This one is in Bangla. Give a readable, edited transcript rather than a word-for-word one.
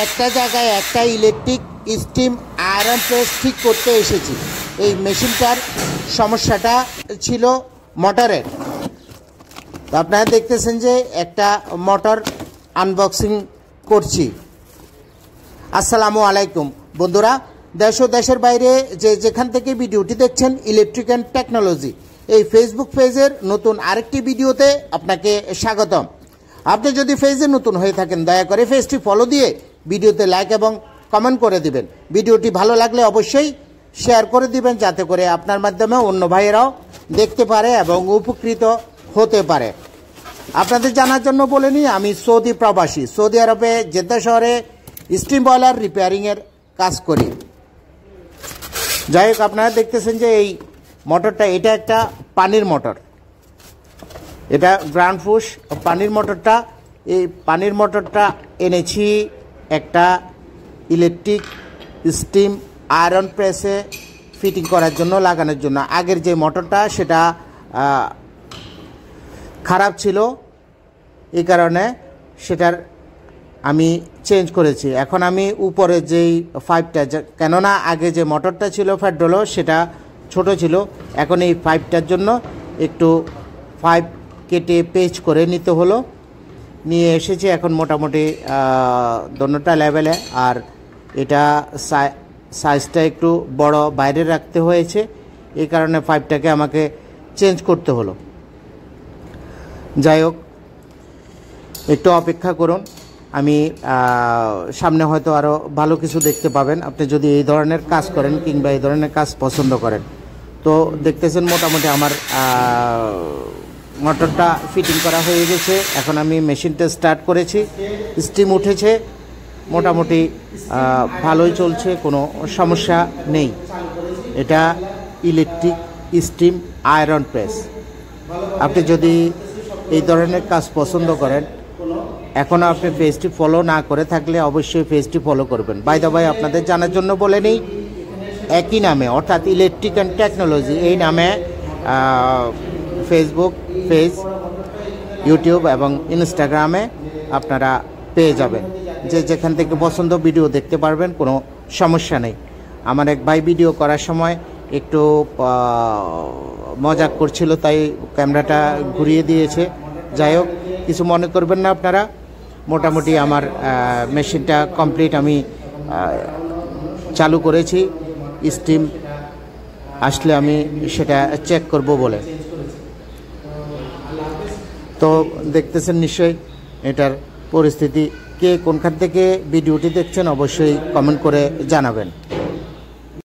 একটা জায়গায় একটা ইলেকট্রিক স্টিম আয়রন প্রেস ঠিক করতে এসেছি। এই মেশিনটার সমস্যাটা ছিল মোটরের। তো আপনারা দেখতেছেন যে একটা মোটর আনবক্সিং করছি। আসসালামু আলাইকুম বন্ধুরা, দেশ ও দেশের বাইরে যেখান থেকে ভিডিওটি দেখছেন, ইলেকট্রিক অ্যান্ড টেকনোলজি এই ফেসবুক পেজের নতুন আরেকটি ভিডিওতে আপনাকে স্বাগতম। আপনি যদি পেজে নতুন হয়ে থাকেন, দয়া করে পেজটি ফলো দিয়ে ভিডিওতে লাইক এবং কমেন্ট করে দিবেন। ভিডিওটি ভালো লাগলে অবশ্যই শেয়ার করে দিবেন, যাতে করে আপনার মাধ্যমে অন্য ভাইয়েরাও দেখতে পারে এবং উপকৃত হতে পারে। আপনাদের জানার জন্য বলে নিই, আমি সৌদি প্রবাসী। সৌদি আরবে জেদ্দা শহরে স্টিম বয়লার রিপেয়ারিংয়ের কাজ করি। যাই হোক, আপনারা দেখতেছেন যে এই মোটরটা, এটা একটা পানির মোটর, এটা গ্রাউন্ড পুশ পানির মোটরটা। এই পানির মোটরটা এনেছি একটা ইলেকট্রিক স্টিম আয়রন প্রেসে ফিটিং করার জন্য, লাগানোর জন্য। আগের যে মোটরটা সেটা খারাপ ছিল, এই কারণে সেটার আমি চেঞ্জ করেছি। এখন আমি উপরে যেই পাইপটা, কেননা আগে যে মোটরটা ছিল ফেডরোলো, সেটা ছোট ছিল। এখন এই পাইপটার জন্য একটু পাইপ কেটে পেচ করে নিতে হলো, নিয়ে এসেছি। এখন মোটামুটি দোনোটা লেভেলে। আর এটা সাইজটা একটু বড় বাইরে রাখতে হয়েছে, এই কারণে পাইপটাকে আমাকে চেঞ্জ করতে হলো। যাই হোক, একটু অপেক্ষা করুন, আমি সামনে হয়তো আরও ভালো কিছু দেখতে পাবেন আপনি যদি এই ধরনের কাজ করেন কিংবা এই ধরনের কাজ পছন্দ করেন। তো দেখতেছেন মোটামুটি আমার মোটরটা ফিটিং করা হয়ে গেছে। এখন আমি মেশিনটা স্টার্ট করেছি, স্টিম উঠেছে, মোটামুটি ভালোই চলছে, কোনো সমস্যা নেই। এটা ইলেকট্রিক স্টিম আয়রন প্রেস। আপনি যদি এই ধরনের কাজ পছন্দ করেন, এখনও আপনি পেজটি ফলো না করে থাকলে অবশ্যই পেজটি ফলো করবেন। বাই দ্য ওয়ে, আপনাদের জানার জন্য বলে নিই, একই নামে অর্থাৎ ইলেকট্রিক অ্যান্ড টেকনোলজি এই নামে ফেসবুক পেজ, ইউটিউব এবং ইনস্টাগ্রামে আপনারা পেয়ে যাবেন। যেখান থেকে পছন্দ ভিডিও দেখতে পারবেন, কোনো সমস্যা নেই। আমার এক ভাই ভিডিও করার সময় একটু মজাক করছিল, তাই ক্যামেরাটা ঘুরিয়ে দিয়েছে। যাই হোক, কিছু মনে করবেন না আপনারা। মোটামুটি আমার মেশিনটা কমপ্লিট আমি চালু করেছি। স্টিম আসলে আমি সেটা চেক করব বলে। তো দেখতেছেন নিশ্চয়ই এটার পরিস্থিতি। কে কোনখান থেকে ভিডিওটি দেখছেন অবশ্যই কমেন্ট করে জানাবেন।